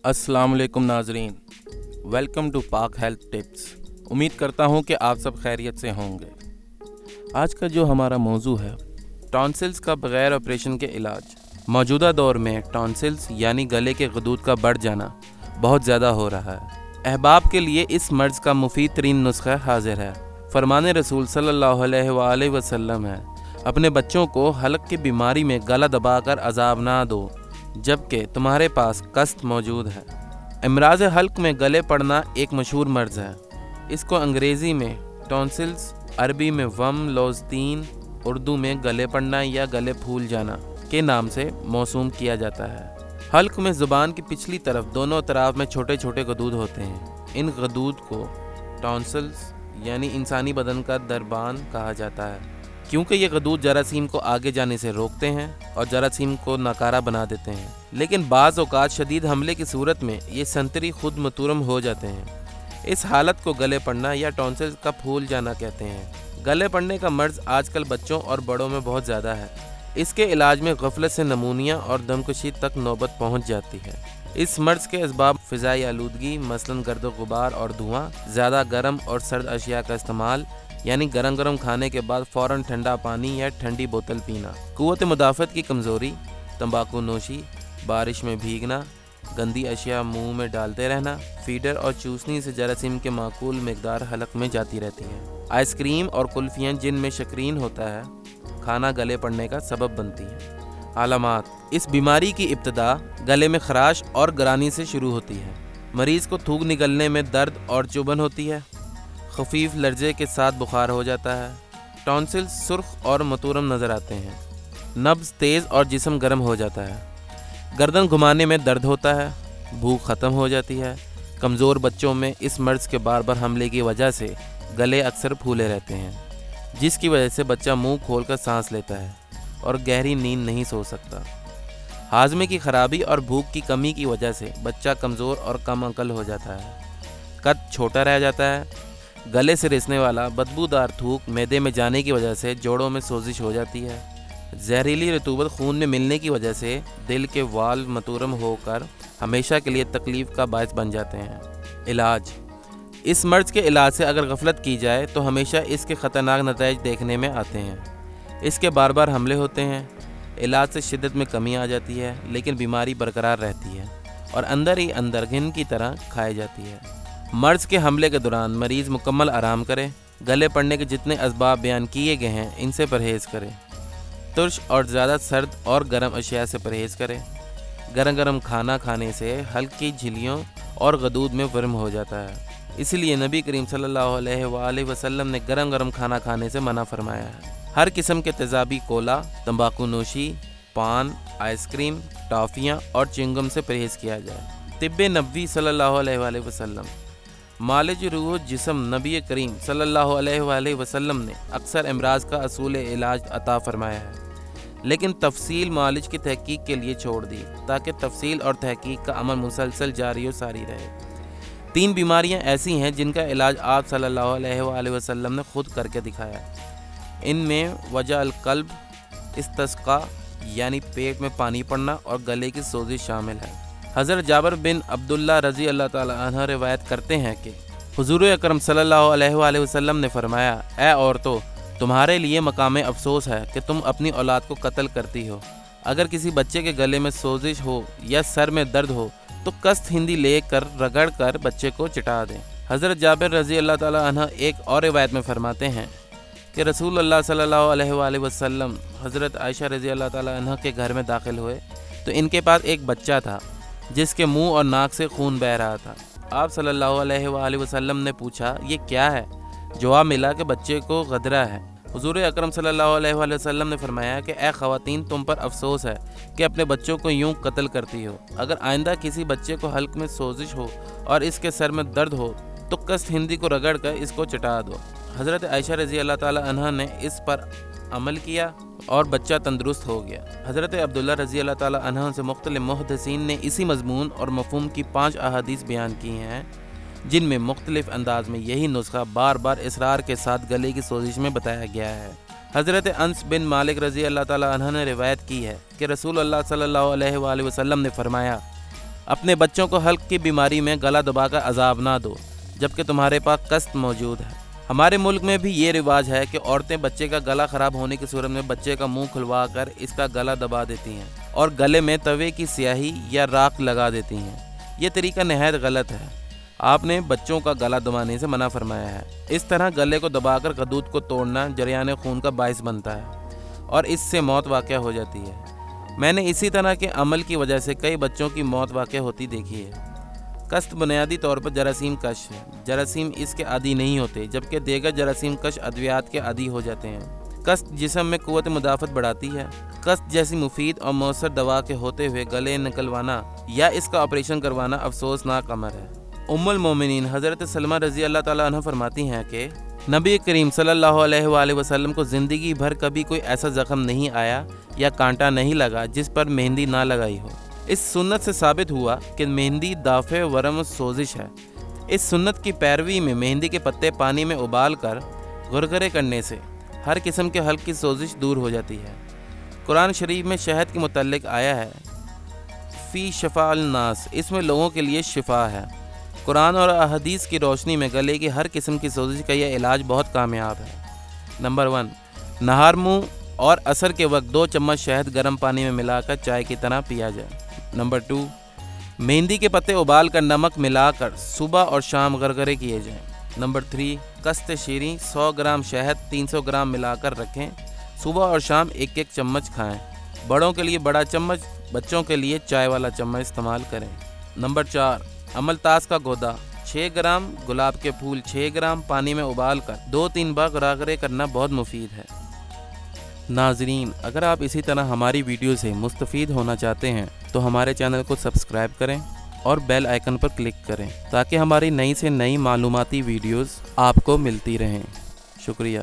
अस्सलाम वालेकुम नाजरीन, वेलकम टू पाक हेल्थ टिप्स। उम्मीद करता हूँ कि आप सब खैरियत से होंगे। आज का जो हमारा मौजू है, टॉन्सिल्स का बग़ैर ऑपरेशन के इलाज। मौजूदा दौर में टॉन्सिल्स यानी गले के गदूद का बढ़ जाना बहुत ज़्यादा हो रहा है। अहबाब के लिए इस मर्ज़ का मुफीद तरीन नुस्खा हाजिर है। फरमान रसूल सल्लल्लाहु अलैहि वसल्लम है, अपने बच्चों को हलक की बीमारी में गला दबाकर अजाब ना दो जबकि तुम्हारे पास कस्त मौजूद है। इमराज हल्क में गले पड़ना एक मशहूर मर्ज़ है। इसको अंग्रेज़ी में टॉन्सिल्स, अरबी में वम लौज़तीन, उर्दू में गले पड़ना या गले फूल जाना के नाम से मौसूम किया जाता है। हल्क में ज़ुबान की पिछली तरफ दोनों तरफ में छोटे छोटे गदूद होते हैं। इन गदूद को टॉन्सिल्स यानी इंसानी बदन का दरबान कहा जाता है, क्योंकि ये गदूद जरासीम को आगे जाने से रोकते हैं और जरासीम को नाकारा बना देते हैं। लेकिन बाज़ औक़ात शदीद हमले की सूरत में ये संतरी खुद मतूरम हो जाते हैं। इस हालत को गले पड़ना या टॉन्सिल्स का फूल जाना कहते हैं। गले पड़ने का मर्ज़ आजकल बच्चों और बड़ों में बहुत ज़्यादा है। इसके इलाज में गफलत से नमूनिया और दमकशी तक नौबत पहुँच जाती है। इस मर्ज़ के असबाब फ़िज़ाई आलूदगी मसलन गर्द गुबार और धुआँ, ज़्यादा गर्म और सर्द अशिया का इस्तेमाल यानी गरम गरम खाने के बाद फ़ौरन ठंडा पानी या ठंडी बोतल पीना, क़ुव्वत मुदाफ़त की कमज़ोरी, तंबाकू नोशी, बारिश में भीगना, गंदी अशिया मुंह में डालते रहना, फीडर और चूसनी से जरासीम के माकूल मिकदार हलक में जाती रहती है। आइसक्रीम और कुल्फ़ियाँ जिनमें शक्रीन होता है, खाना गले पड़ने का सबब बनती है। आलामात: इस बीमारी की इब्तदा गले में खराश और गरानी से शुरू होती है। मरीज़ को थूक निकलने में दर्द और चुभन होती है। खफीफ लर्जे के साथ बुखार हो जाता है। टॉन्सिल्स सुर्ख और मतूरम नज़र आते हैं। नब्ज़ तेज़ और जिस्म गर्म हो जाता है। गर्दन घुमाने में दर्द होता है। भूख ख़त्म हो जाती है। कमज़ोर बच्चों में इस मर्ज़ के बार बार हमले की वजह से गले अक्सर फूले रहते हैं, जिसकी वजह से बच्चा मुंह खोलकर सांस लेता है और गहरी नींद नहीं सो सकता। हाजमे की खराबी और भूख की कमी की वजह से बच्चा कमज़ोर और कम अकल हो जाता है। कद छोटा रह जाता है। गले से रिसने वाला बदबूदार थूक मैदे में जाने की वजह से जोड़ों में सोजिश हो जाती है। जहरीली रतूबत खून में मिलने की वजह से दिल के वाल्व मतूरम होकर हमेशा के लिए तकलीफ़ का बायस बन जाते हैं। इलाज: इस मर्ज़ के इलाज से अगर गफलत की जाए तो हमेशा इसके ख़तरनाक नतीजे देखने में आते हैं। इसके बार बार हमले होते हैं। इलाज से शिद्दत में कमी आ जाती है, लेकिन बीमारी बरकरार रहती है और अंदर ही अंदर घिन की तरह खाई जाती है। मर्ज़ के हमले के दौरान मरीज़ मुकम्मल आराम करे। गले पड़ने के जितने असबाब बयान किए गए हैं, इनसे परहेज़ करें। तुर्श और ज़्यादा सर्द और गर्म अशिया से परहेज़ करें। गरम गरम खाना खाने से हल्की झिल्लियों और गदूद में वर्म हो जाता है। इसलिए नबी करीम सल्लल्लाहु अलैहि वसल्लम ने गरम गरम खाना खाने से मना फरमाया है। हर किस्म के तेज़ाबी कोला, तंबाकू नोशी, पान, आइसक्रीम, टॉफ़ियाँ और चिंगम से परहेज़ किया जाए। तिब्बे नबवी सल्लल्लाहु अलैहि वसल्लम मालिज रूह जिस्म नबी करीम सल्लल्लाहु अलैहि वसल्लम ने अक्सर इमराज का असूल इलाज अता फरमाया है, लेकिन तफसील मालिज की तहकीक के लिए छोड़ दी ताकि तफसील और तहकीक का अमल मुसलसल जारी व सारी रहे। 3 बीमारियां ऐसी हैं जिनका इलाज आप सल्लल्लाहु अलैहि वसल्लम ने खुद करके दिखाया। इनमें वजह अल कल्ब, इस्तिस्का यानी पेट में पानी पड़ना और गले की सोजिश शामिल है। हज़रत जाबिर बिन अब्दुल्लाह रज़ी अल्लाह ताला अन्हु रिवायत करते हैं कि हुज़ूर अकरम सल्लल्लाहु अलैहि वसल्लम ने फरमाया, ए औरतों, तुम्हारे लिए मकाम अफसोस है कि तुम अपनी औलाद को कत्ल करती हो। अगर किसी बच्चे के गले में सोजिश हो या सर में दर्द हो तो कस्त हिंदी लेकर रगड़ कर बच्चे को चिटा दें। हज़रत जाबिर रज़ी अल्लाह ताला अन्हु एक और रिवायत में फरमाते हैं कि रसूल अल्लाह सल्लल्लाहु अलैहि वसल्लम हज़रत आयशा रज़ी अल्लाह ताला अन्हा के घर में दाखिल हुए तो इनके पास एक बच्चा था जिसके मुंह और नाक से खून बह रहा था। आप सल्लल्लाहु अलैहि वसल्लम ने पूछा, ये क्या है? जवाब मिला कि बच्चे को गदरा है। हुज़ूर अकरम सल्लल्लाहु अलैहि वसल्लम ने फरमाया कि ए ख़वातीन, तुम पर अफसोस है कि अपने बच्चों को यूं कत्ल करती हो। अगर आइंदा किसी बच्चे को हल्क में सोजिश हो और इसके सर में दर्द हो तो कस्त हिंदी को रगड़ कर इसको चटा दो। हज़रत आयशा रज़ी अल्लाह ताला अन्हा ने इस पर अमल किया और बच्चा तंदुरुस्त हो गया। हज़रत अब्दुल्ला रज़ी अल्लाह ताला अन्हा से मुख्तलिफ मुहद्दिसीन ने इसी मजमून और मफ़हूम की 5 अहादीस बयान की हैं, जिनमें मुख्तलिफ अंदाज में यही नुस्खा बार बार इसरार के साथ गले की सोजिश में बताया गया है। हज़रत अनस बिन मालिक रज़ी अल्लाह ताला अन्हु ने रिवायत की है कि रसूल अल्लाह सल्लल्लाहु अलैहि वसल्लम ने फरमाया, اپنے بچوں کو حلق کی بیماری میں گلا دبا کر عذاب نہ دو جبکہ تمہارے پاس قسط موجود ہے۔ ہمارے ملک میں بھی یہ رواج ہے کہ عورتیں بچے کا گلا خراب ہونے کی صورت میں بچے کا منہ کھلوا کر اس کا گلا دبا دیتی ہیں اور گلے میں توے کی سیاہی یا راکھ لگا دیتی ہیں۔ یہ طریقہ نہایت غلط ہے۔ آپ نے بچوں کا گلا دبانے سے منع فرمایا ہے۔ اس طرح گلے کو دبا کر خدود کو توڑنا جریان خون کا باعث بنتا ہے اور اس سے موت واقع ہو جاتی ہے۔ میں نے اسی طرح کے عمل کی وجہ سے کئی بچوں کی موت واقع ہوتی دیکھی ہے۔ قسط بنیادی طور پر جراثیم کش ہے۔ جراثیم اس کے عادی نہیں ہوتے جبکہ دیگر جراثیم کش ادویات کے عادی ہو جاتے ہیں۔ قسط جسم میں قوت مدافعت بڑھاتی ہے۔ قسط جیسی مفید اور مؤثر دوا کے ہوتے ہوئے گلے نکلوانا یا اس کا آپریشن کروانا افسوسناک امر ہے۔ ام المومنین حضرت سلمہ رضی اللہ تعالیٰ عنہ فرماتی ہیں کہ نبی کریم صلی اللہ علیہ وآلہ وسلم کو زندگی بھر کبھی کوئی ایسا زخم نہیں آیا یا کانٹا نہیں لگا جس پر مہندی نہ لگائی ہو۔ اس سنت سے ثابت ہوا کہ مہندی دافع ورم سوزش ہے۔ اس سنت کی پیروی میں مہندی کے پتے پانی میں ابال کر گرگرے کرنے سے ہر قسم کے حلق کی سوزش دور ہو جاتی ہے۔ قرآن شریف میں شہد کے متعلق آیا ہے فی شفاء الناس، اس میں لوگوں کے لیے شفا ہے۔ قرآن اور احادیث کی روشنی میں گلے کی ہر قسم کی سوزش کا یہ علاج بہت کامیاب ہے۔ نمبر 1، نہار منہ اور عصر کے وقت 2 چمچ شہد گرم پانی میں ملا کر چائے کی طرح پیا جائے۔ نمبر 2، مہندی کے پتے ابال کر نمک ملا کر صبح اور شام غرغرے کیے جائیں۔ نمبر 3، قسط شیریں 100 گرام شہد 300 گرام ملا کر رکھیں، صبح اور شام 1 چمچ کھائیں۔ بڑوں کے لیے بڑا چمچ، بچوں کے لیے چائے والا چمچ استعمال کریں۔ نمبر 4، املتاس کا گودا 6 گرام، گلاب کے پھول 6 گرام پانی میں ابال کر 2-3 بار غرغرے کرنا بہت مفید ہے۔ ناظرین، اگر آپ اسی طرح ہماری ویڈیو سے مستفید ہونا چاہتے ہیں تو ہمارے چینل کو سبسکرائب کریں اور بیل آئیکن پر کلک کریں تاکہ ہماری نئی سے نئی معلوماتی ویڈیوز آپ کو ملتی رہیں۔ شکریہ۔